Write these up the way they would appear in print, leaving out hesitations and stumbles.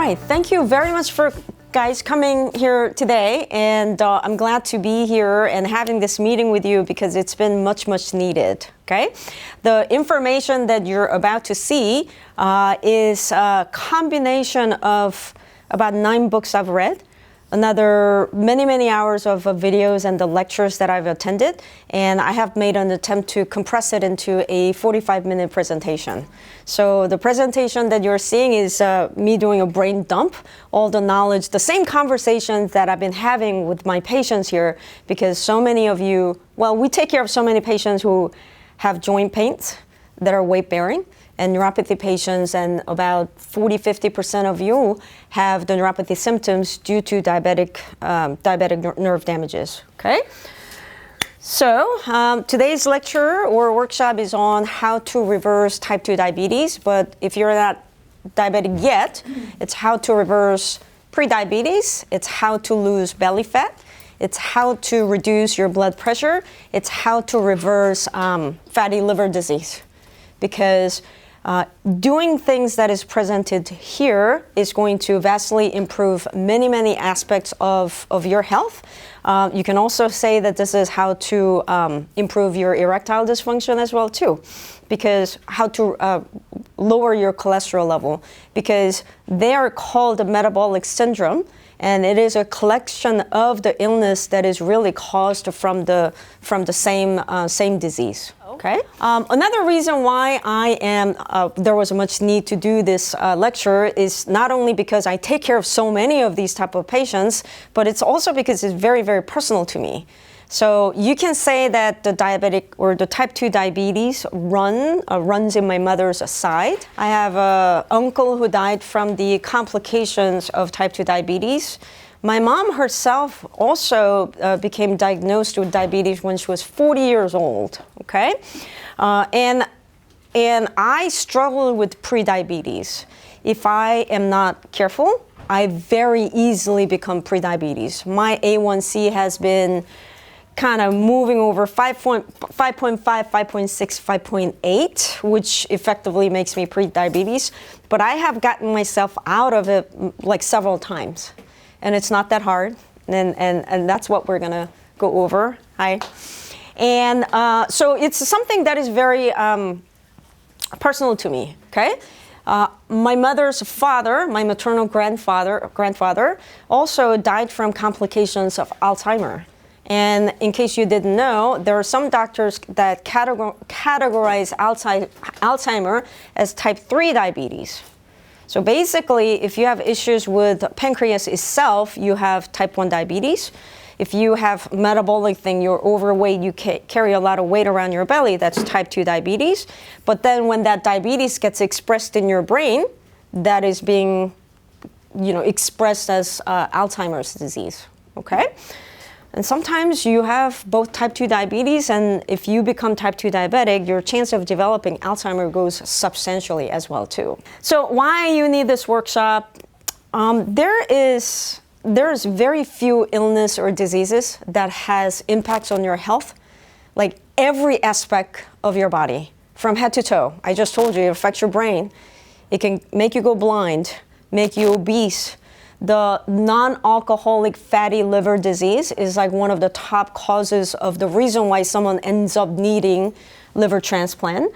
right, thank you very much for guys coming here today, and I'm glad to be here and having this meeting with you because it's been much needed. Okay, the information that you're about to see is a combination of about 9 books I've read, another many hours of videos and the lectures that I've attended, and I have made an attempt to compress it into a 45-minute presentation. So the presentation that you're seeing is me doing a brain dump, all the knowledge, the same conversations that I've been having with my patients here, because so many of you, well, we take care of so many patients who have joint pains that are weight-bearing, and neuropathy patients, and about 40–50% of you have the neuropathy symptoms due to diabetic nerve damages, okay? So today's lecture or workshop is on how to reverse type 2 diabetes, but if you're not diabetic yet, it's how to reverse pre-diabetes, it's how to lose belly fat, it's how to reduce your blood pressure, it's how to reverse fatty liver disease. Because doing things that is presented here is going to vastly improve many aspects of your health. You can also say that this is how to improve your erectile dysfunction as well too, because how to lower your cholesterol level, because they are called a metabolic syndrome, and it is a collection of the illness that is really caused from the same disease. Okay. Another reason why there was much need to do this lecture is not only because I take care of so many of these type of patients, but it's also because it's very personal to me. So you can say that the diabetic or the type 2 diabetes runs in my mother's side. I have an uncle who died from the complications of type 2 diabetes. My mom herself also became diagnosed with diabetes when she was 40 years old, okay? And I struggle with pre-diabetes. If I am not careful, I very easily become pre-diabetes. My A1C has been kind of moving over 5.5, 5.6, 5.8, which effectively makes me pre-diabetes. But I have gotten myself out of it like several times. And it's not that hard, and that's what we're gonna go over. Hi. And so it's something that is very personal to me, okay? My mother's father, my maternal grandfather, also died from complications of Alzheimer's. And in case you didn't know, there are some doctors that categorize Alzheimer's as type 3 diabetes. So basically, if you have issues with pancreas itself, you have type 1 diabetes. If you have metabolic thing, you're overweight, you carry a lot of weight around your belly, that's type 2 diabetes. But then when that diabetes gets expressed in your brain, that is being, expressed as Alzheimer's disease, okay? And sometimes you have both type 2 diabetes, and if you become type 2 diabetic, your chance of developing Alzheimer's goes substantially as well too. So why you need this workshop? There's very few illness or diseases that has impacts on your health, like every aspect of your body, from head to toe. I just told you, it affects your brain. It can make you go blind, make you obese. The non-alcoholic fatty liver disease is like one of the top causes of the reason why someone ends up needing liver transplant.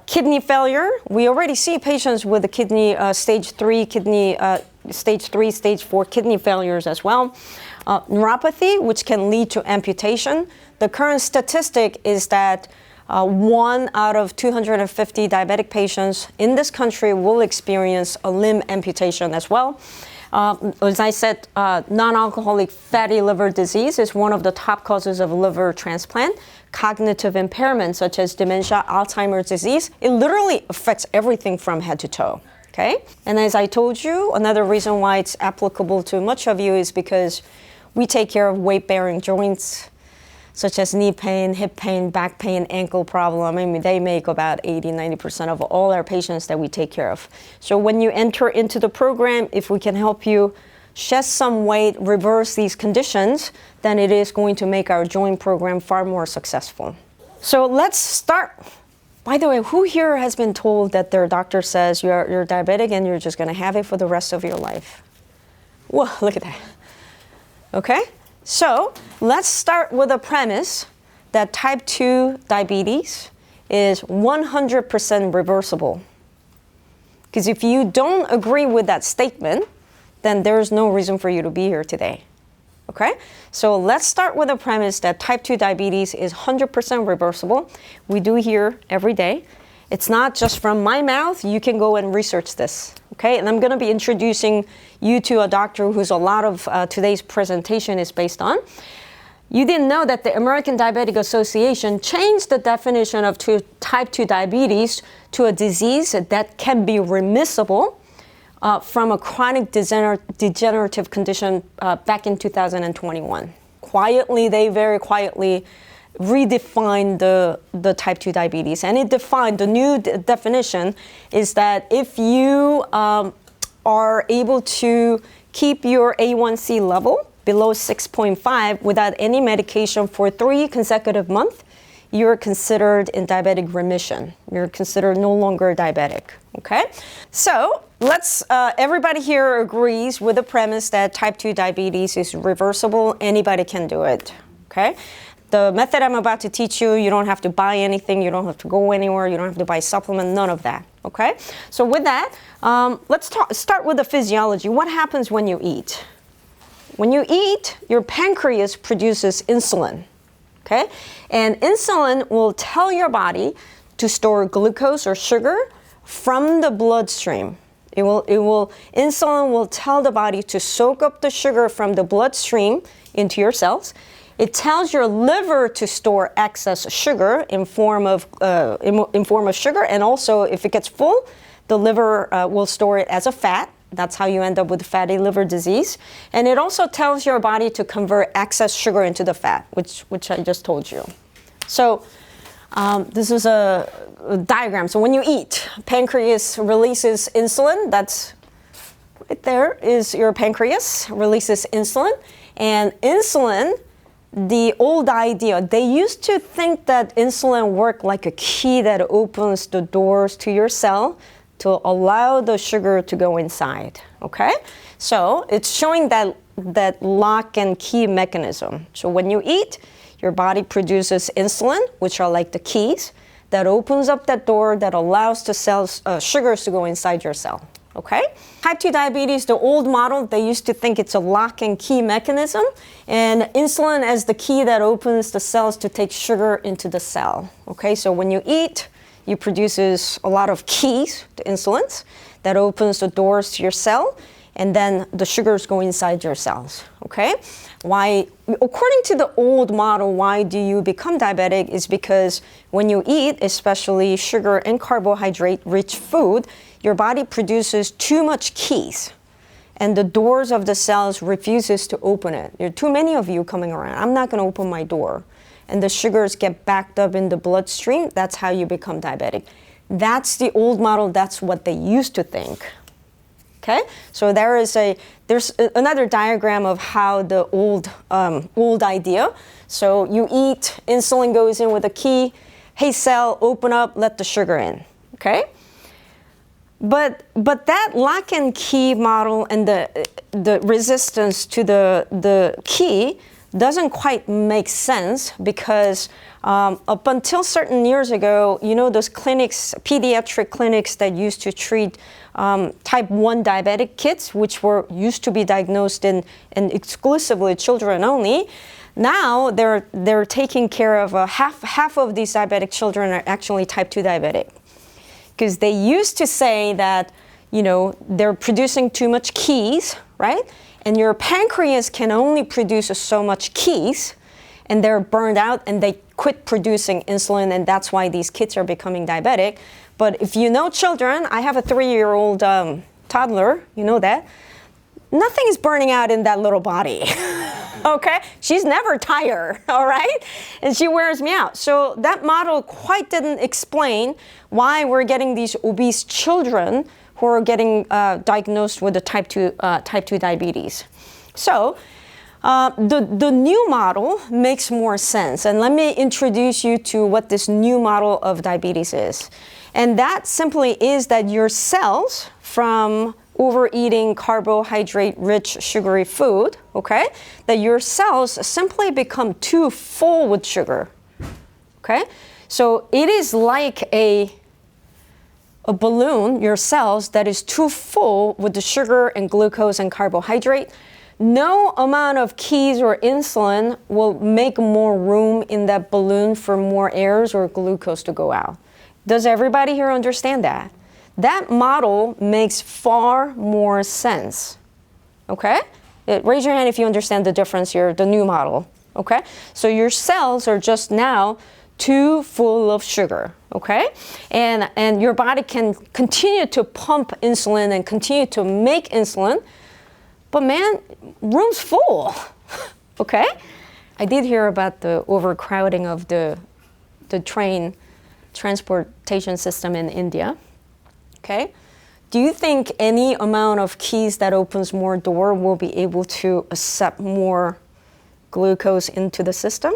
Kidney failure, we already see patients with the kidney stage 3, stage 4 kidney failures as well. Neuropathy, which can lead to amputation. The current statistic is that 1 out of 250 diabetic patients in this country will experience a limb amputation as well. As I said, non-alcoholic fatty liver disease is one of the top causes of liver transplant. Cognitive impairment, such as dementia, Alzheimer's disease, it literally affects everything from head to toe, okay? And as I told you, another reason why it's applicable to much of you is because we take care of weight-bearing joints, such as knee pain, hip pain, back pain, ankle problem. I mean, they make about 80–90% of all our patients that we take care of. So when you enter into the program, if we can help you shed some weight, reverse these conditions, then it is going to make our joint program far more successful. So let's start By the way, who here has been told that their doctor says you're diabetic and you're just going to have it for the rest of your life? Whoa, look at that. Okay, so let's start with a premise that type 2 diabetes is 100% reversible. Because if you don't agree with that statement, then there's no reason for you to be here today. Okay? So let's start with a premise that type 2 diabetes is 100% reversible. We do hear every day. It's not just from my mouth. You can go and research this. Okay? And I'm going to be introducing you to a doctor who's a lot of today's presentation is based on. You didn't know that the American Diabetic Association changed the definition of type 2 diabetes to a disease that can be remissible from a chronic degenerative condition back in 2021. They very quietly redefined the type 2 diabetes. And it defined, the new definition is that if you are able to keep your A1C level below 6.5 without any medication for 3 consecutive months, you're considered in diabetic remission. You're considered no longer diabetic, okay? So everybody here agrees with the premise that type 2 diabetes is reversible. Anybody can do it, okay? The method I'm about to teach you, you don't have to buy anything, you don't have to go anywhere, you don't have to buy supplement, none of that, okay? So with that, let's start with the physiology. What happens when you eat? When you eat, your pancreas produces insulin, okay? And insulin will tell your body to store glucose or sugar from the bloodstream. Insulin will tell the body to soak up the sugar from the bloodstream into your cells. It tells your liver to store excess sugar in form of sugar, and also if it gets full, the liver will store it as a fat. That's how you end up with fatty liver disease. And it also tells your body to convert excess sugar into the fat, which I just told you. So this is a diagram. So when you eat, pancreas releases insulin. That's right there is your pancreas releases insulin. And insulin, the old idea, they used to think that insulin worked like a key that opens the doors to your cell to allow the sugar to go inside, okay? So it's showing that lock and key mechanism. So when you eat, your body produces insulin, which are like the keys, that opens up that door that allows the cells, sugars to go inside your cell, okay? Type 2 diabetes, the old model, they used to think it's a lock and key mechanism, and insulin as the key that opens the cells to take sugar into the cell, okay? So when you eat, it produces a lot of keys, the insulins, that opens the doors to your cell, and then the sugars go inside your cells, okay? Why, according to the old model, why do you become diabetic is because when you eat, especially sugar and carbohydrate-rich food, your body produces too much keys, and the doors of the cells refuses to open it. There are too many of you coming around. I'm not gonna open my door. And the sugars get backed up in the bloodstream, that's how you become diabetic. That's the old model, that's what they used to think. Okay? So there's another diagram of how the old idea. So you eat, insulin goes in with a key, hey cell, open up, let the sugar in. Okay? But that lock and key model and the resistance to the key doesn't quite make sense because up until certain years ago, you know those clinics, pediatric clinics that used to treat type 1 diabetic kids, which used to be diagnosed in exclusively children only. Now they're taking care of half of these diabetic children are actually type 2 diabetic. Because they used to say that, you know, they're producing too much keys, right? And your pancreas can only produce so much keys, and they're burned out and they quit producing insulin, and that's why these kids are becoming diabetic. But if you know children, I have a 3-year-old toddler, you know that, nothing is burning out in that little body, okay? She's never tired, all right? And she wears me out. So that model quite didn't explain why we're getting these obese children who are getting diagnosed with the type 2 diabetes. So The new model makes more sense. And let me introduce you to what this new model of diabetes is. And that simply is that your cells from overeating carbohydrate-rich sugary food, okay, that your cells simply become too full with sugar, okay? So it is like a balloon, your cells, that is too full with the sugar and glucose and carbohydrate. No amount of keys or insulin will make more room in that balloon for more airs or glucose to go out. Does everybody here understand that? That model makes far more sense, okay? Raise your hand if you understand the difference here, the new model, okay? So your cells are just now too full of sugar, okay? And your body can continue to pump insulin and continue to make insulin, but man, room's full, okay? I did hear about the overcrowding of the train transportation system in India, okay? Do you think any amount of keys that opens more door will be able to accept more glucose into the system?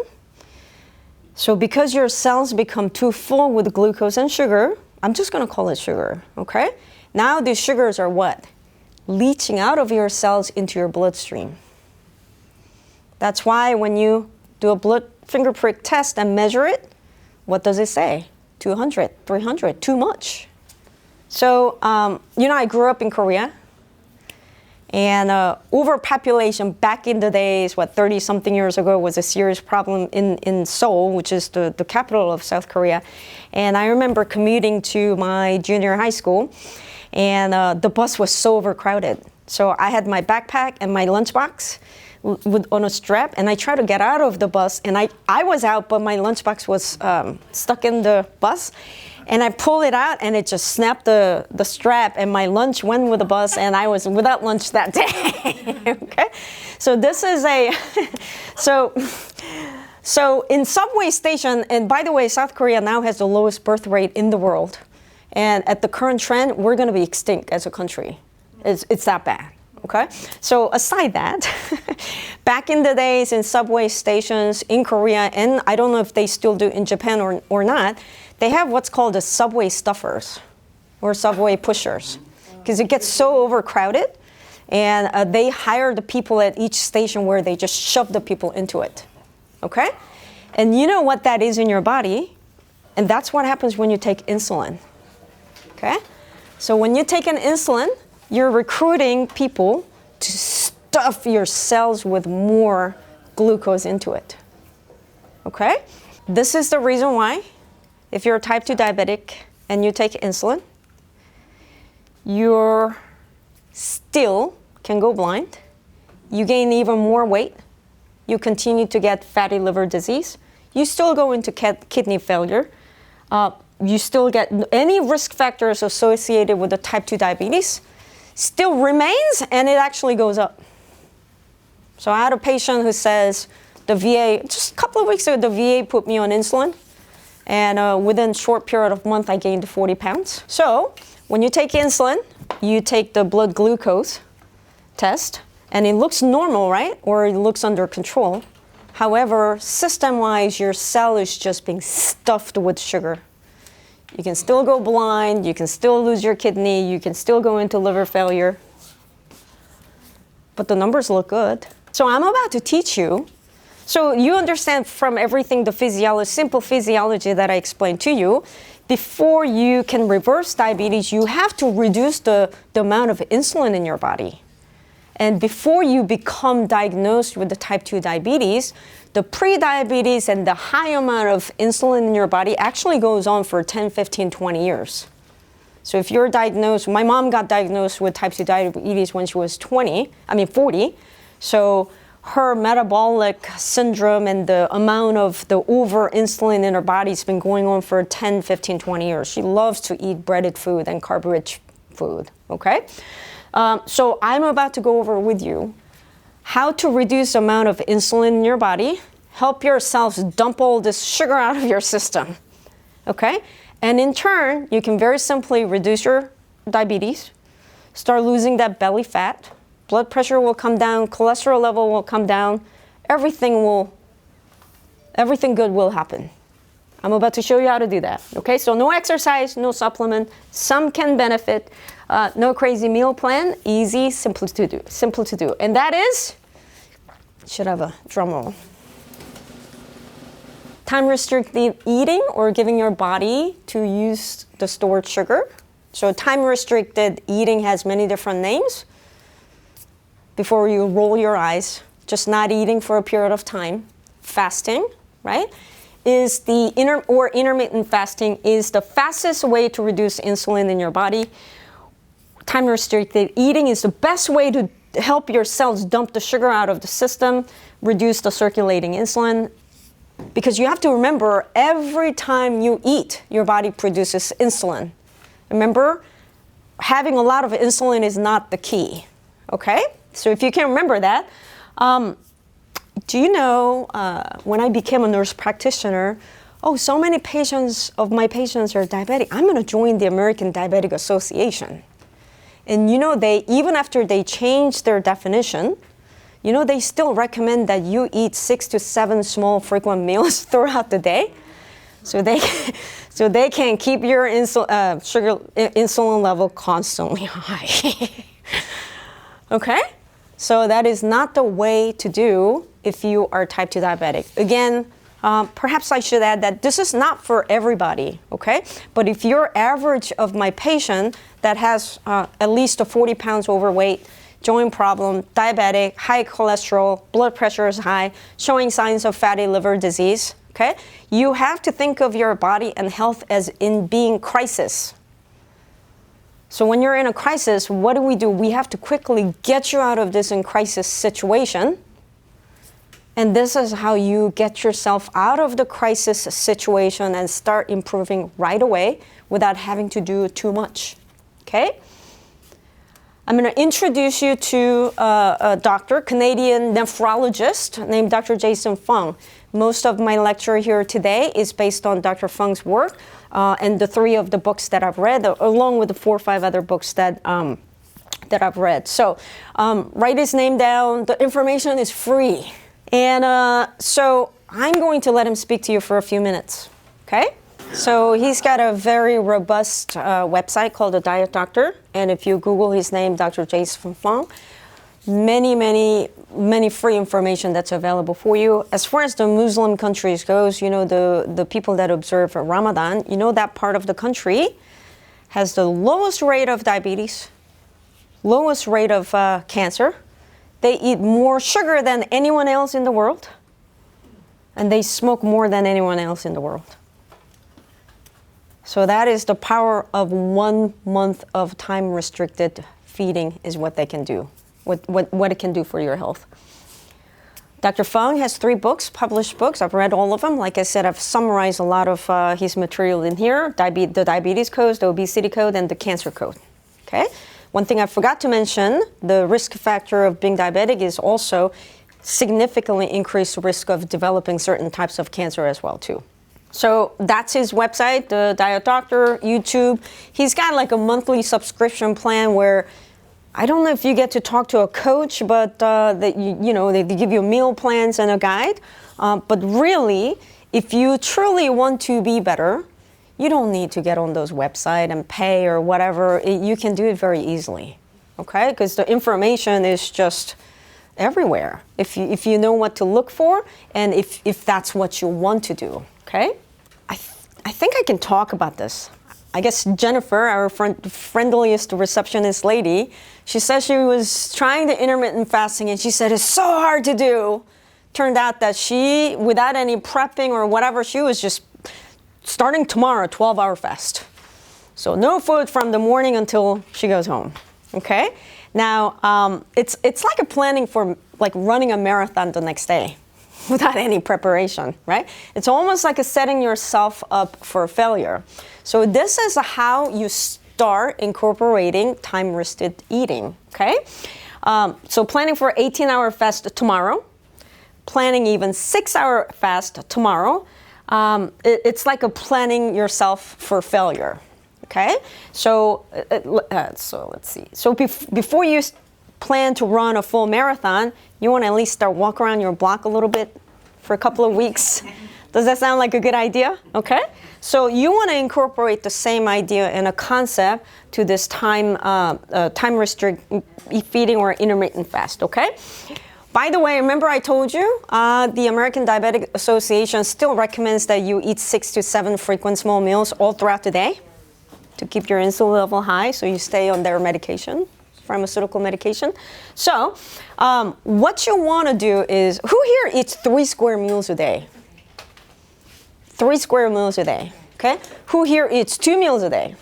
So because your cells become too full with glucose and sugar, I'm just gonna call it sugar, okay? Now these sugars are what? Leaching out of your cells into your bloodstream. That's why when you do a blood finger prick test and measure it, what does it say? 200, 300, too much. So, I grew up in Korea, and overpopulation back in the days, 30-something years ago, was a serious problem in Seoul, which is the capital of South Korea. And I remember commuting to my junior high school, and the bus was so overcrowded. So I had my backpack and my lunchbox on a strap, and I tried to get out of the bus, and I was out, but my lunchbox was stuck in the bus. And I pulled it out, and it just snapped the strap, and my lunch went with the bus, and I was without lunch that day. Okay, so this is so in subway station, and by the way, South Korea now has the lowest birth rate in the world, and at the current trend, we're going to be extinct as a country. It's that bad. Okay, so aside that, back in the days in subway stations in Korea, and I don't know if they still do in Japan or not, they have what's called the subway stuffers or subway pushers, because it gets so overcrowded, and they hire the people at each station where they just shove the people into it, okay? And you know what that is in your body, and that's what happens when you take insulin, okay? So when you take an insulin, you're recruiting people to stuff your cells with more glucose into it, okay? This is the reason why if you're a type 2 diabetic and you take insulin, you still can go blind, you gain even more weight, you continue to get fatty liver disease, you still go into kidney failure, you still get any risk factors associated with the type 2 diabetes still remains, and it actually goes up. So I had a patient who says the VA, just a couple of weeks ago, the VA put me on insulin, and within a short period of a month, I gained 40 pounds. So when you take insulin, you take the blood glucose test, and it looks normal, right? Or it looks under control. However, system-wise, your cell is just being stuffed with sugar. You can still go blind, you can still lose your kidney, you can still go into liver failure, but the numbers look good. So I'm about to teach you. So you understand from everything the physiology, simple physiology that I explained to you, before you can reverse diabetes, you have to reduce the amount of insulin in your body. And before you become diagnosed with the type 2 diabetes, the pre-diabetes and the high amount of insulin in your body actually goes on for 10, 15, 20 years. So if you're diagnosed, my mom got diagnosed with type 2 diabetes when she was 40. So her metabolic syndrome and the amount of the over-insulin in her body has been going on for 10, 15, 20 years. She loves to eat breaded food and carb-rich food, okay? So I'm about to go over with you how to reduce the amount of insulin in your body, help your cells dump all this sugar out of your system, okay? And in turn, you can very simply reduce your diabetes, start losing that belly fat, blood pressure will come down, cholesterol level will come down, everything good will happen. I'm about to show you how to do that. Okay, so no exercise, no supplement. Some can benefit. No crazy meal plan. Easy, simple to do. Simple to do. And that is, should have a drum roll. Time restricted eating, or giving your body to use the stored sugar. So time restricted eating has many different names. Before you roll your eyes, just not eating for a period of time. Fasting, right? Is the intermittent fasting is the fastest way to reduce insulin in your body. Time restricted eating is the best way to help your cells dump the sugar out of the system, reduce the circulating insulin. Because you have to remember, every time you eat, your body produces insulin. Remember, having a lot of insulin is not the key, okay? So if you can remember that, do you know, when I became a nurse practitioner, so many of my patients are diabetic. I'm going to join the American Diabetic Association. And you know, even after they changed their definition, you know, they still recommend that you eat 6 to 7 small frequent meals throughout the day. So they can keep your insulin level constantly high. Okay? So that is not the way to do if you are type 2 diabetic. Again, perhaps I should add that this is not for everybody, okay? But if you're average of my patient that has at least 40 pounds overweight, joint problem, diabetic, high cholesterol, blood pressure is high, showing signs of fatty liver disease, okay? You have to think of your body and health as in being crisis. So when you're in a crisis, what do? We have to quickly get you out of this in crisis situation. And this is how you get yourself out of the crisis situation and start improving right away without having to do too much, okay? I'm going to introduce you to a doctor, Canadian nephrologist named Dr. Jason Fung. Most of my lecture here today is based on Dr. Fung's work and the 3 of the books that I've read, along with the 4 or 5 other books that I've read. So write his name down. The information is free. And so I'm going to let him speak to you for a few minutes, okay? So he's got a very robust website called The Diet Doctor. And if you Google his name, Dr. Jason Fung, many free information that's available for you. As far as the Muslim countries goes, you know, the people that observe Ramadan, you know, that part of the country has the lowest rate of diabetes, lowest rate of cancer. They eat more sugar than anyone else in the world, and they smoke more than anyone else in the world. So that is the power of 1 month of time-restricted feeding is what they can do, what it can do for your health. Dr. Fung has 3 books, published books. I've read all of them. Like I said, I've summarized a lot of his material in here, the diabetes code, the obesity code, and the cancer code, okay? One thing I forgot to mention, the risk factor of being diabetic is also significantly increased risk of developing certain types of cancer as well, too. So that's his website, the Diet Doctor, YouTube. He's got like a monthly subscription plan where I don't know if you get to talk to a coach, but they give you meal plans and a guide. But really, if you truly want to be better, you don't need to get on those websites and pay or whatever. You can do it very easily, okay? Because the information is just everywhere if you know what to look for and if that's what you want to do, okay? I think I can talk about this. I guess Jennifer, our friendliest receptionist lady, she said she was trying the intermittent fasting and she said it's so hard to do. Turned out that she, without any prepping or whatever, she was just starting tomorrow, 12-hour fast. So no food from the morning until she goes home, okay? Now, it's like a planning for like running a marathon the next day without any preparation, right? It's almost like a setting yourself up for failure. So this is how you start incorporating time-restricted eating, okay? So planning for 18-hour fast tomorrow, planning even 6-hour fast tomorrow. It's like a planning yourself for failure, okay? So let's see. So before you plan to run a full marathon, you want to at least start walk around your block a little bit for a couple of weeks. Does that sound like a good idea? Okay. So you want to incorporate the same idea and a concept to this time restrict feeding or intermittent fast. Okay. By the way, remember I told you the American Diabetic Association still recommends that you eat 6 to 7 frequent small meals all throughout the day to keep your insulin level high so you stay on their medication, pharmaceutical medication. So what you want to do is, who here eats 3 square meals a day? 3 square meals a day, okay? Who here eats 2 meals a day?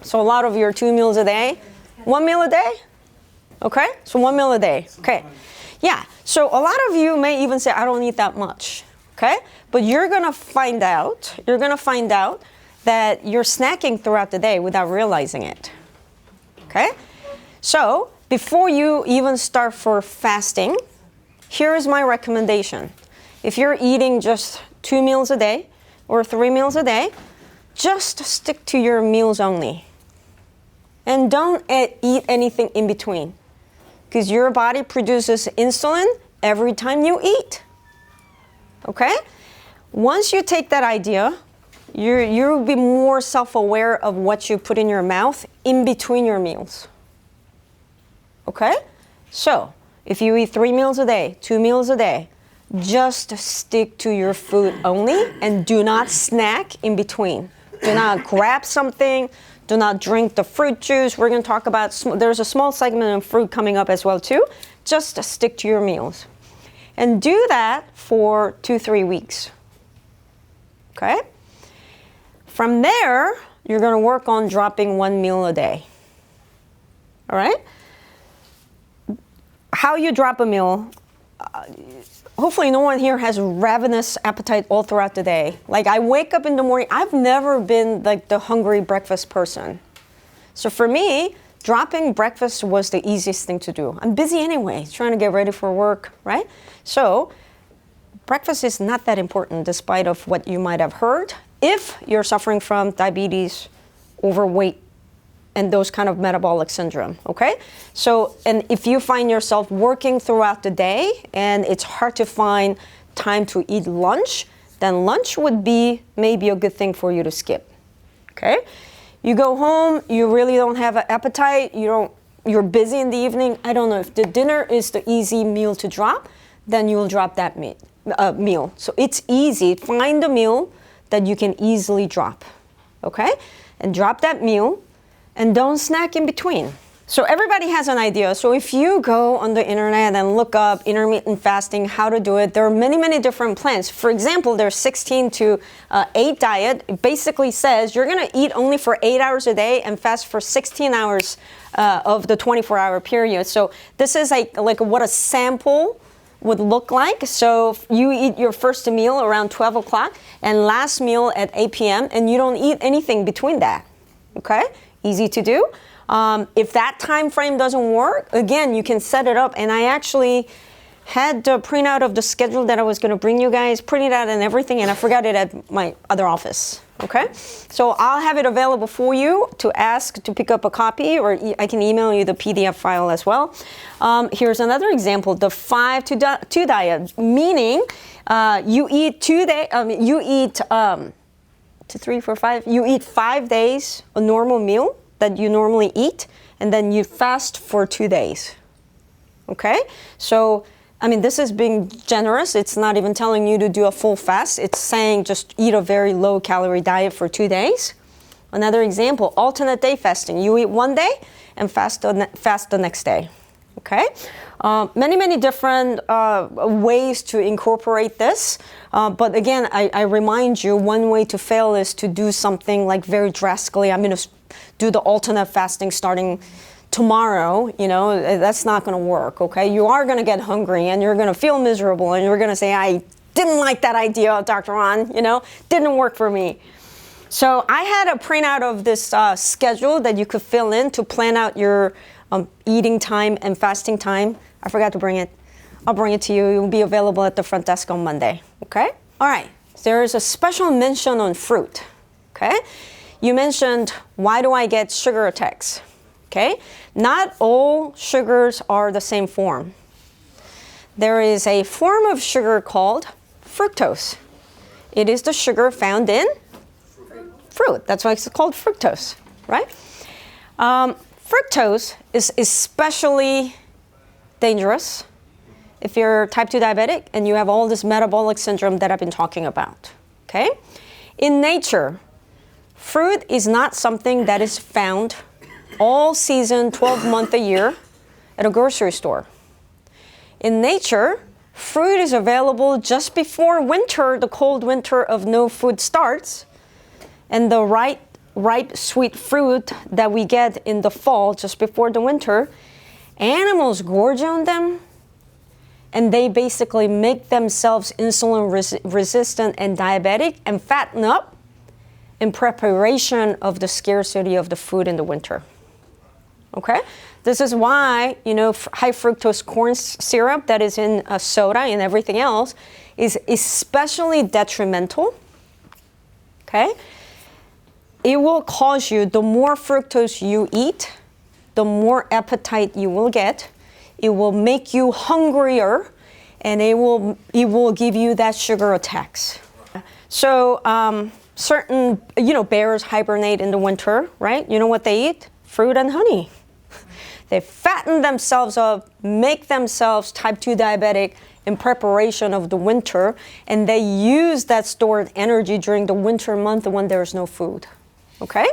So a lot of your 2 meals a day. 1 meal a day? Okay, so 1 meal a day, okay. Yeah, so a lot of you may even say, I don't eat that much, okay? But you're gonna find out that you're snacking throughout the day without realizing it, okay? So before you even start for fasting, here is my recommendation. If you're eating just 2 meals a day or 3 meals a day, just stick to your meals only. And don't eat anything in between, because your body produces insulin every time you eat. Okay? Once you take that idea, you'll be more self-aware of what you put in your mouth in between your meals. Okay? So, if you eat 3 meals a day, 2 meals a day, just stick to your food only and do not snack in between. Do not grab something. Do not drink the fruit juice. We're going to talk about, there's a small segment on fruit coming up as well too. Just stick to your meals. And do that for 2-3 weeks. Okay? From there, you're going to work on dropping 1 meal a day. All right? How you drop a meal, hopefully no one here has ravenous appetite all throughout the day. Like I wake up in the morning, I've never been like the hungry breakfast person. So for me, dropping breakfast was the easiest thing to do. I'm busy anyway, trying to get ready for work, right? So breakfast is not that important despite of what you might have heard if you're suffering from diabetes, overweight, and those kind of metabolic syndrome, okay? So, and if you find yourself working throughout the day and it's hard to find time to eat lunch, then lunch would be maybe a good thing for you to skip, okay? You go home, you really don't have an appetite, you're busy in the evening, I don't know, if the dinner is the easy meal to drop, then you'll drop that meal. So it's easy, find a meal that you can easily drop, okay? And drop that meal, and don't snack in between. So everybody has an idea. So if you go on the internet and look up intermittent fasting, how to do it, there are many, many different plans. For example, there's 16 to 8 diet. It basically says you're gonna eat only for 8 hours a day and fast for 16 hours of the 24-hour period. So this is like what a sample would look like. So you eat your first meal around 12 o'clock and last meal at 8 p.m. and you don't eat anything between that, okay? Easy to do. If that time frame doesn't work, again, you can set it up. And I actually had the printout of the schedule that I was going to bring you guys, printed out and everything, and I forgot it at my other office. Okay? So I'll have it available for you to ask to pick up a copy, or I can email you the PDF file as well. Here's another example, the 5-2 diet, meaning you eat 2 days, you eat 2, 3, 4, 5. You eat 5 days a normal meal that you normally eat, and then you fast for 2 days. Okay? So, I mean, this is being generous. It's not even telling you to do a full fast. It's saying just eat a very low calorie diet for 2 days. Another example, alternate day fasting. You eat 1 day and fast the next day. Okay? Many, many different ways to incorporate this. But again, I remind you, one way to fail is to do something like very drastically. I'm going to do the alternate fasting starting tomorrow. You know, that's not going to work, okay? You are going to get hungry and you're going to feel miserable and you're going to say, I didn't like that idea, Dr. An, you know, didn't work for me. So I had a printout of this schedule that you could fill in to plan out your eating time and fasting time. I forgot to bring it. I'll bring it to you. It will be available at the front desk on Monday. Okay? All right. There is a special mention on fruit. Okay? You mentioned, why do I get sugar attacks? okay? Not all sugars are the same form. There is a form of sugar called fructose. It is the sugar found in fruit. That's why it's called fructose, right? Fructose is especially dangerous if you're type 2 diabetic and you have all this metabolic syndrome that I've been talking about, okay? In nature, fruit is not something that is found all season, 12 months a year at a grocery store. In nature, fruit is available just before winter, the cold winter of no food starts, and the ripe, sweet fruit that we get in the fall, just before the winter, animals gorge on them, and they basically make themselves insulin resistant and diabetic and fatten up in preparation of the scarcity of the food in the winter. Okay? This is why, high fructose corn syrup that is in soda and everything else is especially detrimental. Okay? It will cause you, the more fructose you eat, the more appetite you will get. It will make you hungrier, and it will give you that sugar attacks. So certain, bears hibernate in the winter, right? You know what they eat? Fruit and honey. They fatten themselves up, make themselves type 2 diabetic in preparation of the winter, and they use that stored energy during the winter month when there's no food. Okay?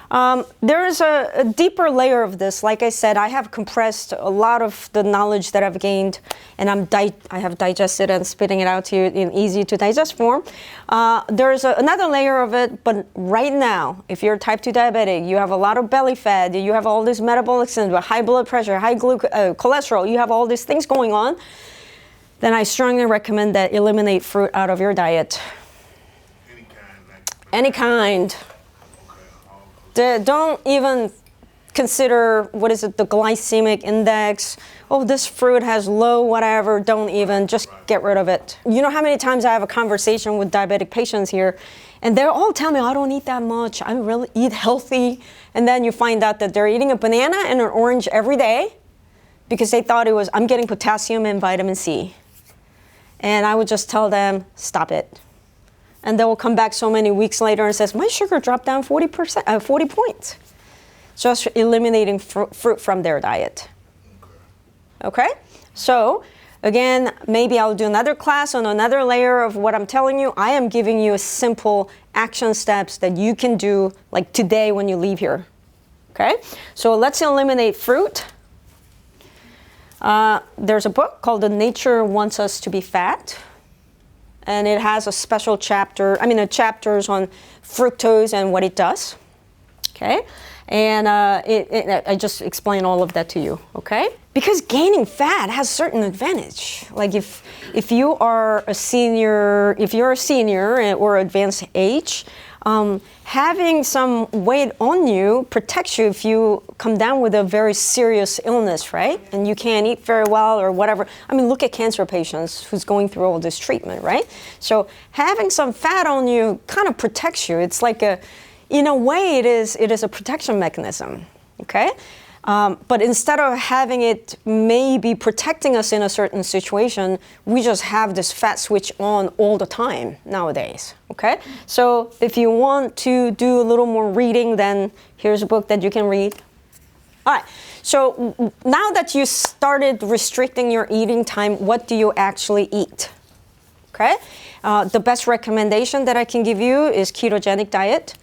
There is a deeper layer of this. Like I said, I have compressed a lot of the knowledge that I've gained, and I have digested and spitting it out to you in easy to digest form. There's another layer of it, but right now, if you're type 2 diabetic, you have a lot of belly fat, you have all this metabolic syndrome, high blood pressure, high cholesterol, you have all these things going on, then I strongly recommend that eliminate fruit out of your diet. Any kind. Don't even consider, the glycemic index. Oh, this fruit has low whatever. Don't even, just get rid of it. You know how many times I have a conversation with diabetic patients here, and they're all telling me, I don't eat that much. I really eat healthy. And then you find out that they're eating a banana and an orange every day because they thought I'm getting potassium and vitamin C. And I would just tell them, stop it. And they will come back so many weeks later and says, my sugar dropped down 40 points. Just eliminating fruit from their diet. Okay? So, again, maybe I'll do another class on another layer of what I'm telling you. I am giving you simple action steps that you can do like today when you leave here. Okay? So let's eliminate fruit. There's a book called The Nature Wants Us to Be Fat. And it has a special chapters on fructose and what it does, okay? And I just explain all of that to you, okay? Because gaining fat has certain advantage. Like if you are a senior, or advanced age, having some weight on you protects you if you come down with a very serious illness, right? And you can't eat very well or whatever. Look at cancer patients who's going through all this treatment, right? So having some fat on you kind of protects you. It's like in a way, it is a protection mechanism, okay? But instead of having it maybe protecting us in a certain situation, we just have this fat switch on all the time nowadays, okay? So if you want to do a little more reading, then here's a book that you can read. All right, so now that you started restricting your eating time, what do you actually eat, okay? The best recommendation that I can give you is ketogenic diet.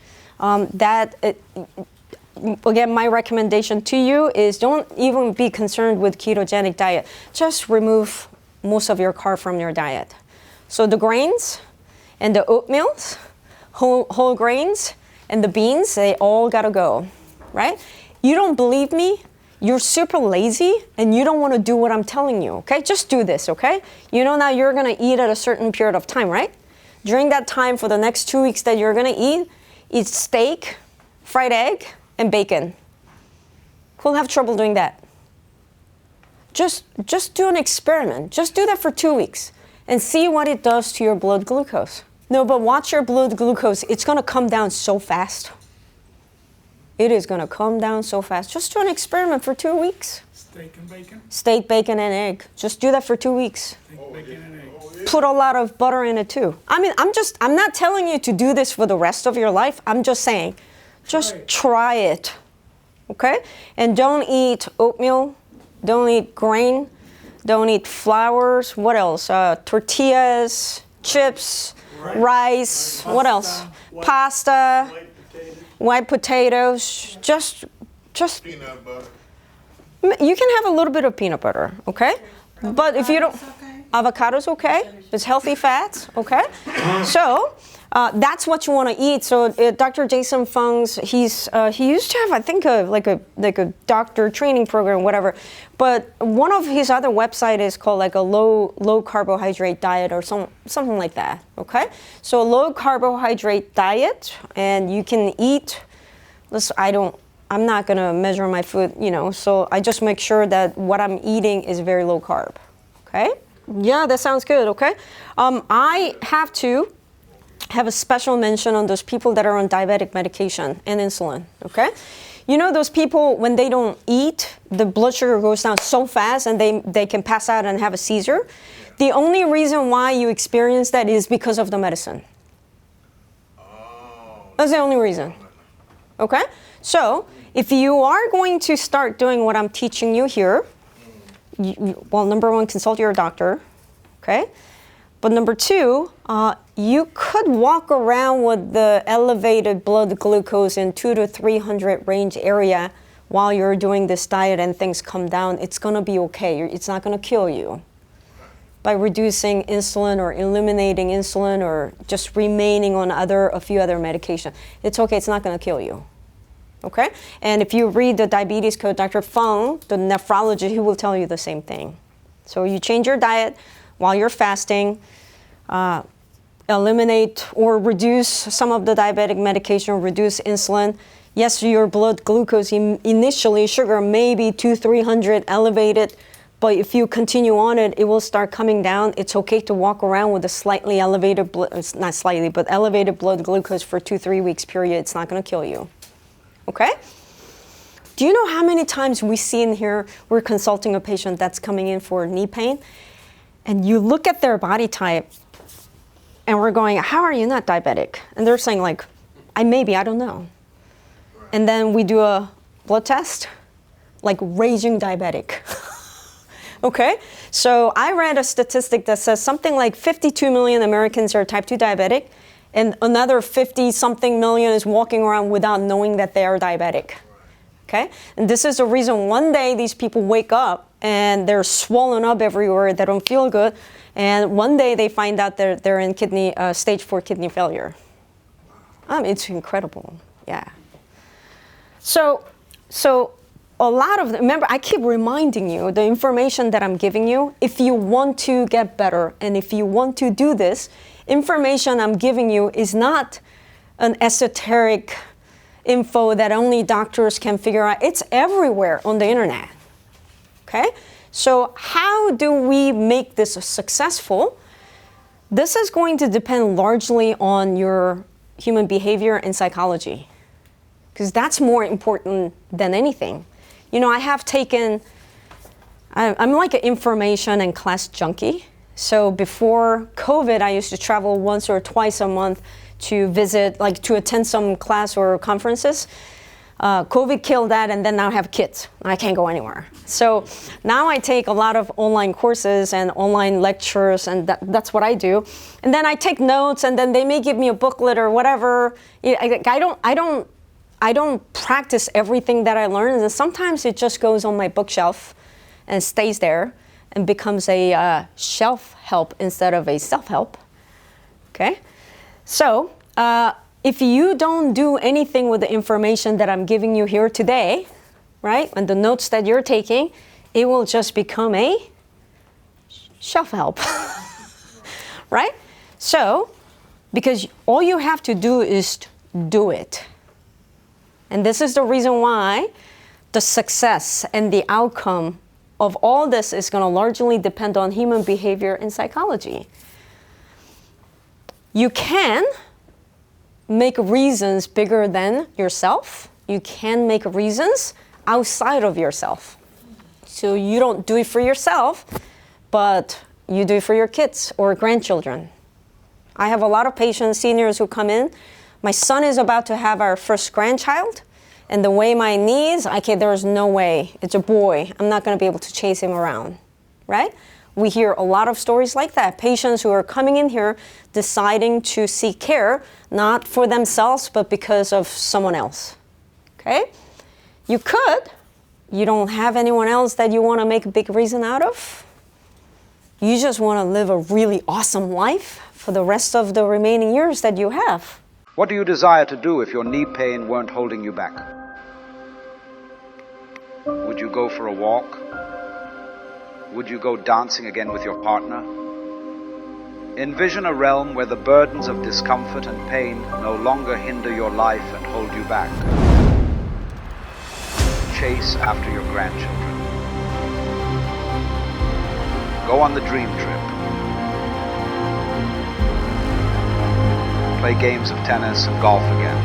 Again, my recommendation to you is don't even be concerned with ketogenic diet. Just remove most of your carb from your diet. So the grains and the oatmeals, whole grains and the beans, they all gotta go, right? You don't believe me? You're super lazy and you don't want to do what I'm telling you, okay? Just do this, okay? Now you're gonna eat at a certain period of time, right? During that time for the next 2 weeks that you're gonna eat steak, fried egg, and bacon. Who'll have trouble doing that? Just do an experiment. Just do that for 2 weeks and see what it does to your blood glucose. No, but watch your blood glucose. It's going to come down so fast. it is going to come down so fast. Just do an experiment for 2 weeks. Steak and bacon? Steak, bacon, and egg. Just do that for 2 weeks. Steak, bacon, and egg. Put a lot of butter in it too. I mean, I'm not telling you to do this for the rest of your life. I'm just saying, just try it. Okay? And don't eat oatmeal. Don't eat grain. Don't eat flours. What else? Tortillas, chips, rice. What else? Pasta. White potatoes. Just peanut butter. You can have a little bit of peanut butter, okay? But if you don't, avocado's okay. It's healthy fats, okay? So that's what you want to eat. So Dr. Jason Fung's, he used to have, I think, like a doctor training program, whatever. But one of his other website is called like a low carbohydrate diet or something like that, okay? So a low carbohydrate diet, and you can eat. I'm not going to measure my food, so I just make sure that what I'm eating is very low carb, okay? Yeah, that sounds good, okay? I have to have a special mention on those people that are on diabetic medication and insulin, okay? You know those people, when they don't eat, the blood sugar goes down so fast and they can pass out and have a seizure? The only reason why you experience that is because of the medicine. That's the only reason, okay? So, if you are going to start doing what I'm teaching you here, well, number one, consult your doctor, okay? But number two, you could walk around with the elevated blood glucose in 200 to 300 range area while you're doing this diet and things come down. It's gonna be okay. It's not gonna kill you. By reducing insulin or eliminating insulin or just remaining on a few other medications. It's okay, it's not gonna kill you. Okay? And if you read the diabetes code, Dr. Fung, the nephrologist, he will tell you the same thing. So you change your diet while you're fasting, eliminate or reduce some of the diabetic medication, reduce insulin. Yes, your blood glucose initially, sugar may be 200-300 elevated, but if you continue on it, it will start coming down. It's okay to walk around with a slightly elevated, not slightly, but elevated blood glucose for 2-3 weeks period. It's not going to kill you. Okay? Do you know how many times we see in here, we're consulting a patient that's coming in for knee pain, and you look at their body type, and we're going, how are you not diabetic? And they're saying like, I don't know. And then we do a blood test, like raging diabetic. Okay? So I read a statistic that says something like 52 million Americans are type 2 diabetic, and another 50-something million is walking around without knowing that they are diabetic. Okay? And this is the reason one day these people wake up and they're swollen up everywhere, they don't feel good, and one day they find out they're in stage 4 kidney failure. It's incredible, yeah. So a lot of, remember, I keep reminding you, the information that I'm giving you, if you want to get better and if you want to do this, information I'm giving you is not an esoteric info that only doctors can figure out. It's everywhere on the internet, okay? So how do we make this successful? This is going to depend largely on your human behavior and psychology, because that's more important than anything. You know, I'm like an information and class junkie. So before COVID, I used to travel once or twice a month to visit, like to attend some class or conferences. COVID killed that, and then now I have kids. I can't go anywhere. So now I take a lot of online courses and online lectures, and that's what I do. And then I take notes, and then they may give me a booklet or whatever. I don't practice everything that I learn, and sometimes it just goes on my bookshelf and stays there and becomes a shelf help instead of a self-help. Okay? So if you don't do anything with the information that I'm giving you here today, right, and the notes that you're taking, it will just become a shelf help, right? So, because all you have to do is do it. And this is the reason why the success and the outcome of all this is going to largely depend on human behavior and psychology. You can make reasons bigger than yourself, you can make reasons outside of yourself. So you don't do it for yourself, but you do it for your kids or grandchildren. I have a lot of patients, seniors who come in. My son is about to have our first grandchild, and the way my knees, okay, there's no way. It's a boy. I'm not going to be able to chase him around, right? We hear a lot of stories like that. Patients who are coming in here deciding to seek care, not for themselves, but because of someone else, okay? You could. You don't have anyone else that you want to make a big reason out of. You just want to live a really awesome life for the rest of the remaining years that you have. What do you desire to do if your knee pain weren't holding you back? Would you go for a walk? Would you go dancing again with your partner? Envision a realm where the burdens of discomfort and pain no longer hinder your life and hold you back. Chase after your grandchildren. Go on the dream trip. Play games of tennis and golf again.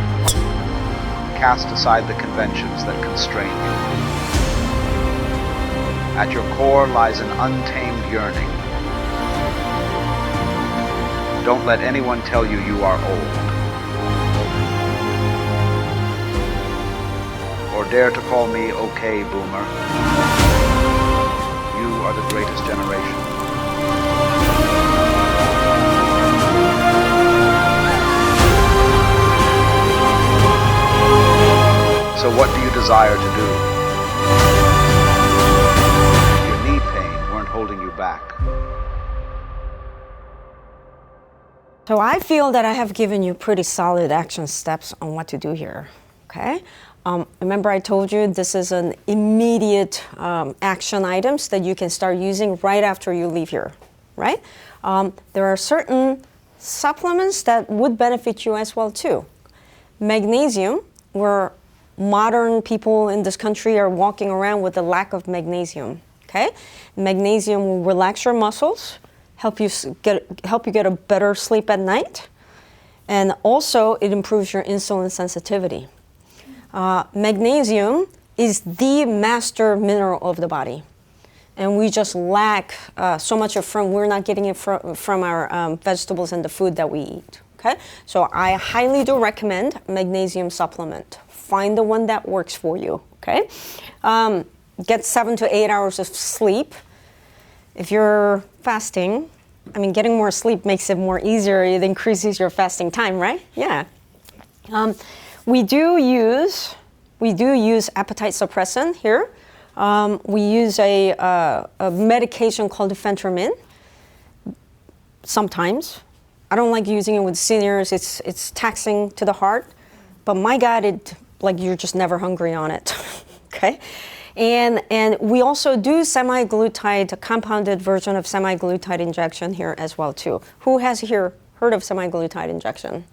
Cast aside the conventions that constrain you. At your core lies an untamed yearning. Don't let anyone tell you you are old. Or dare to call me okay, boomer. You are the greatest generation. So what do you desire to do? If your knee pain weren't holding you back. So I feel that I have given you pretty solid action steps on what to do here, okay? Remember I told you this is an immediate action items that you can start using right after you leave here, right? There are certain supplements that would benefit you as well too. Magnesium, where modern people in this country are walking around with a lack of magnesium, okay? Magnesium will relax your muscles, help you get a better sleep at night, and also it improves your insulin sensitivity. Magnesium is the master mineral of the body, and we just lack so much of from. We're not getting it from our vegetables and the food that we eat. Okay, so I highly do recommend magnesium supplement. Find the one that works for you. Okay, get 7 to 8 hours of sleep. If you're fasting, I mean, getting more sleep makes it more easier. It increases your fasting time, right? Yeah. We do use appetite suppressant here. We use a medication called phentermine. Sometimes, I don't like using it with seniors. It's taxing to the heart, but my God, you're just never hungry on it. Okay, and we also do semaglutide, a compounded version of semaglutide injection here as well too. Who has here heard of semaglutide injection?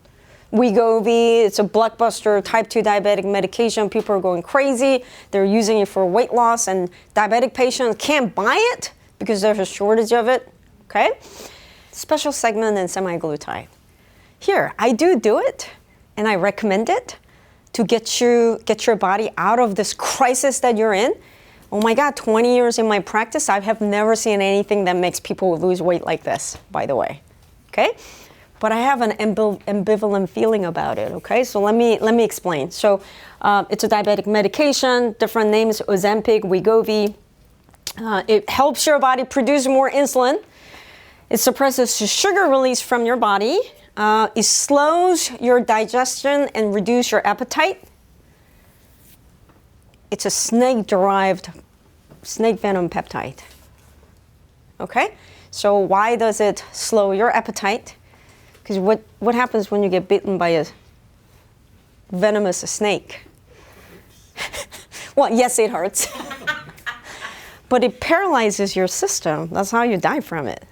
Wegovy, it's a blockbuster type 2 diabetic medication. People are going crazy. They're using it for weight loss, and diabetic patients can't buy it because there's a shortage of it, okay? Special segment in semaglutide. Here, I do it, and I recommend it to get your body out of this crisis that you're in. Oh my God, 20 years in my practice, I have never seen anything that makes people lose weight like this, by the way, okay? But I have an ambivalent feeling about it, okay? So let me explain. So it's a diabetic medication, different names, Ozempic, Wegovy. It helps your body produce more insulin. It suppresses the sugar release from your body. It slows your digestion and reduces your appetite. It's a snake-derived snake venom peptide, okay? So why does it slow your appetite? Because what happens when you get bitten by a venomous snake? Well, yes, it hurts. But it paralyzes your system. That's how you die from it.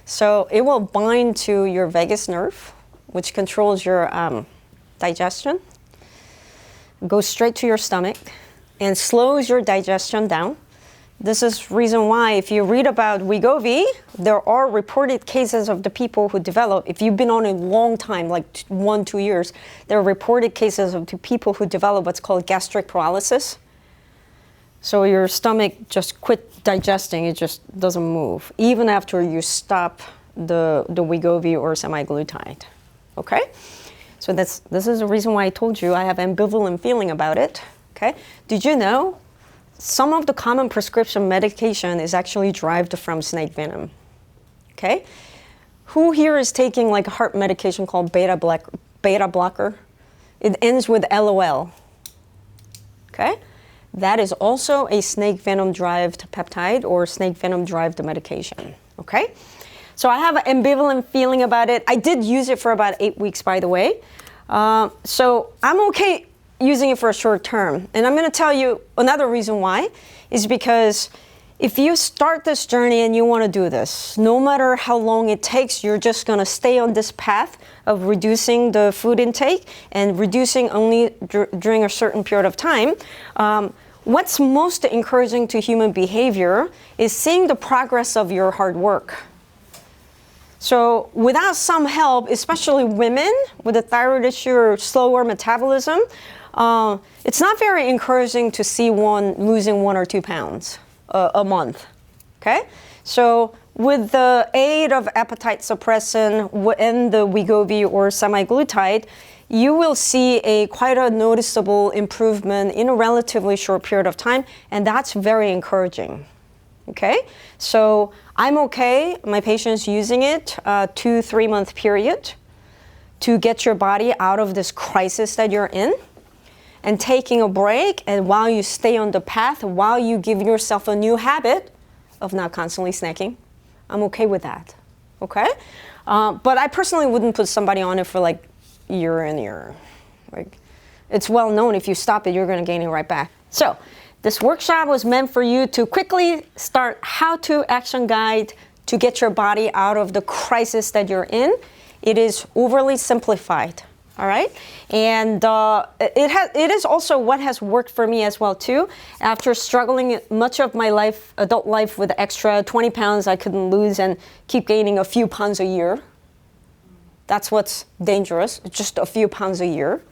So it will bind to your vagus nerve, which controls your digestion, goes straight to your stomach, and slows your digestion down. This is reason why if you read about Wegovy, there are reported cases of the people who develop, if you've been on a long time, like 1-2 years, there are reported cases of the people who develop what's called gastric paralysis. So your stomach just quit digesting, it just doesn't move, even after you stop the Wegovy or semaglutide, okay? So this is the reason why I told you I have ambivalent feeling about it, okay? Did you know some of the common prescription medication is actually derived from snake venom, okay? Who here is taking like a heart medication called beta blocker? It ends with LOL, okay? That is also a snake venom-derived peptide or snake venom-derived medication, okay? So I have an ambivalent feeling about it. I did use it for about 8 weeks, by the way. So I'm okay using it for a short term. And I'm going to tell you another reason why is because if you start this journey and you want to do this, no matter how long it takes, you're just going to stay on this path of reducing the food intake and reducing only during a certain period of time. What's most encouraging to human behavior is seeing the progress of your hard work. So without some help, especially women with a thyroid issue or slower metabolism, it's not very encouraging to see one losing 1 or 2 pounds a month, okay? So with the aid of appetite suppressant and the Wegovy or semaglutide, you will see quite a noticeable improvement in a relatively short period of time, and that's very encouraging, okay? So I'm okay, my patient's using it 2-3 month period to get your body out of this crisis that you're in, and taking a break, and while you stay on the path, while you give yourself a new habit of not constantly snacking, I'm okay with that, okay? But I personally wouldn't put somebody on it for like year and year. Like, it's well known if you stop it, you're gonna gain it right back. So this workshop was meant for you to quickly start how-to action guide to get your body out of the crisis that you're in. It is overly simplified. All right, and it is also what has worked for me as well too. After struggling much of my life, adult life, with extra 20 pounds I couldn't lose and keep gaining a few pounds a year. That's what's dangerous, just a few pounds a year.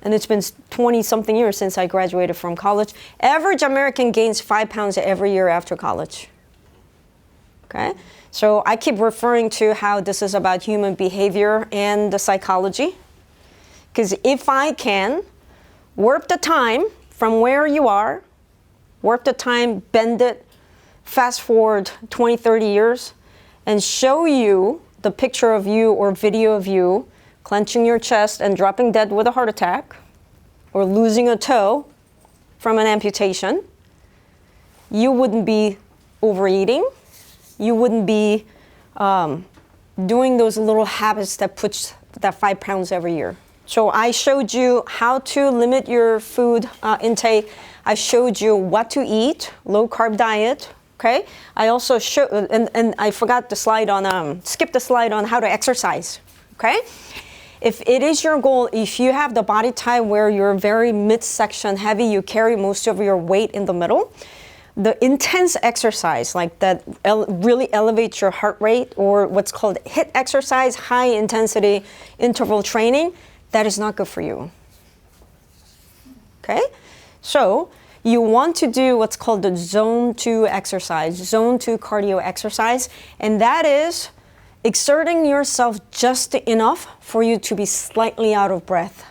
And it's been 20-something years since I graduated from college. Average American gains 5 pounds every year after college. Okay, so I keep referring to how this is about human behavior and the psychology. Because if I can warp the time from where you are, warp the time, bend it, fast forward 20, 30 years, and show you the picture of you or video of you clenching your chest and dropping dead with a heart attack, or losing a toe from an amputation, you wouldn't be overeating, you wouldn't be doing those little habits that push that 5 pounds every year. So I showed you how to limit your food intake. I showed you what to eat, low carb diet, okay? I also showed, and I forgot the slide on, skipped the slide on how to exercise, okay? If it is your goal, if you have the body type where you're very midsection heavy, you carry most of your weight in the middle, the intense exercise, like that really elevates your heart rate, or what's called HIIT exercise, high intensity interval training, that is not good for you, okay? So you want to do what's called the zone 2 exercise, zone 2 cardio exercise, and that is exerting yourself just enough for you to be slightly out of breath.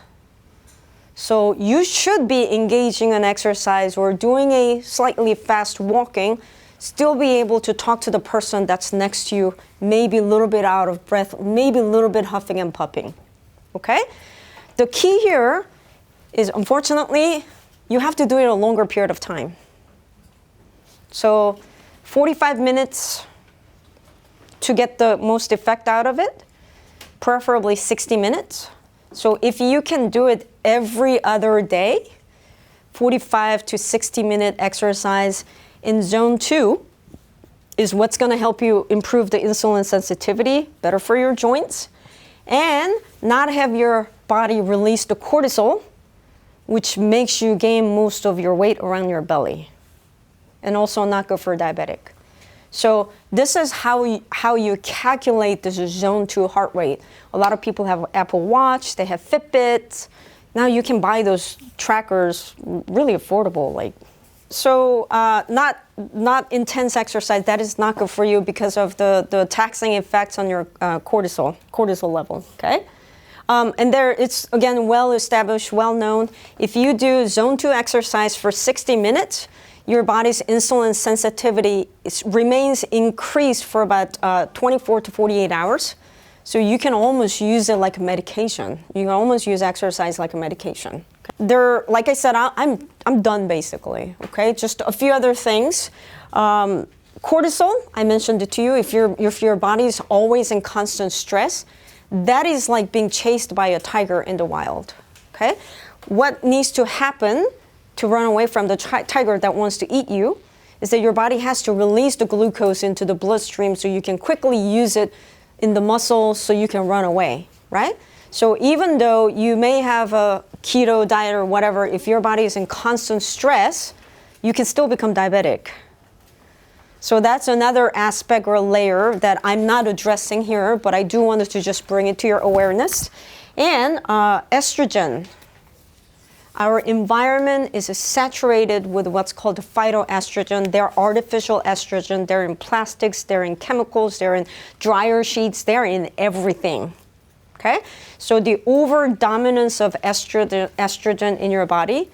So you should be engaging in exercise or doing a slightly fast walking, still be able to talk to the person that's next to you, maybe a little bit out of breath, maybe a little bit huffing and puffing, okay? The key here is, unfortunately, you have to do it a longer period of time. So 45 minutes to get the most effect out of it, preferably 60 minutes. So if you can do it every other day, 45 to 60 minute exercise in zone 2 is what's going to help you improve the insulin sensitivity, better for your joints, and not have your body release the cortisol, which makes you gain most of your weight around your belly. and also not good for a diabetic. So this is how you calculate this zone 2 heart rate. A lot of people have Apple Watch, they have Fitbits. Now you can buy those trackers really affordable. So not intense exercise, that is not good for you because of the taxing effects on your cortisol level, okay? And there, it's again well established, well known. If you do zone 2 exercise for 60 minutes, your body's insulin sensitivity remains increased for about 24 to 48 hours. So you can almost use it like a medication. You can almost use exercise like a medication. There, like I said, I'm done basically. Okay, just a few other things. Cortisol, I mentioned it to you. If your body's always in constant stress, that is like being chased by a tiger in the wild. Okay, what needs to happen to run away from the tiger that wants to eat you is that your body has to release the glucose into the bloodstream so you can quickly use it in the muscles so you can run away, right? So even though you may have a keto diet or whatever, if your body is in constant stress, you can still become diabetic. So that's another aspect or layer that I'm not addressing here, but I do want to just bring it to your awareness. And estrogen. Our environment is saturated with what's called phytoestrogen. They're artificial estrogen. They're in plastics, they're in chemicals, they're in dryer sheets, they're in everything. Okay? So the overdominance of estrogen in your body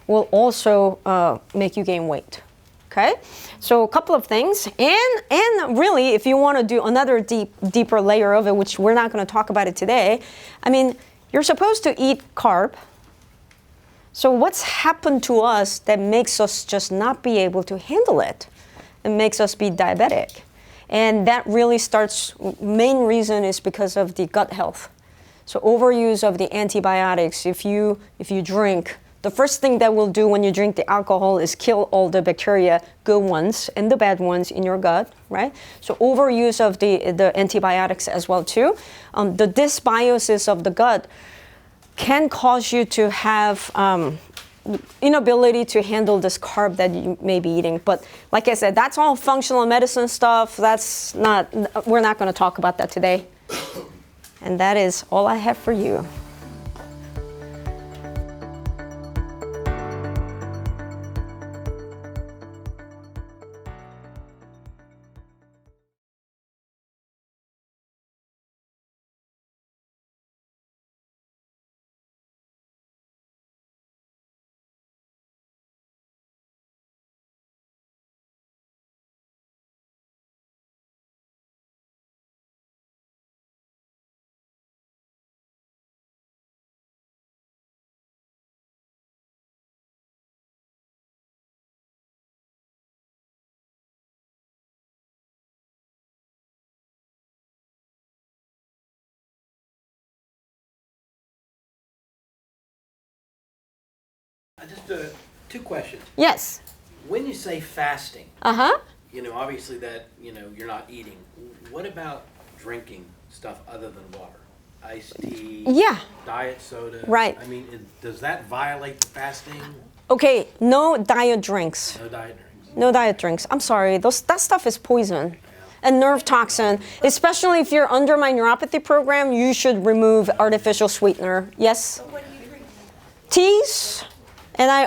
will also make you gain weight. Okay? So a couple of things. And really, if you want to do another deeper layer of it, which we're not going to talk about it today, I mean, you're supposed to eat carb. So what's happened to us that makes us just not be able to handle it? It makes us be diabetic. And that really starts, main reason is because of the gut health. So overuse of the antibiotics, if you drink, the first thing that will do when you drink the alcohol is kill all the bacteria, good ones and the bad ones in your gut, right? So overuse of the antibiotics as well too. The dysbiosis of the gut can cause you to have inability to handle this carb that you may be eating. But like I said, that's all functional medicine stuff. We're not going to talk about that today. And that is all I have for you. Just two questions. Yes. When you say fasting, Uh-huh. Obviously that, you're not eating. What about drinking stuff other than water? Iced tea? Yeah. Diet soda? Right. I mean, does that violate the fasting? Okay, no diet drinks. No diet drinks. No diet drinks. I'm sorry, that stuff is poison. And nerve toxin, especially if you're under my neuropathy program, you should remove artificial sweetener. Yes? What do you drink? Teas, and I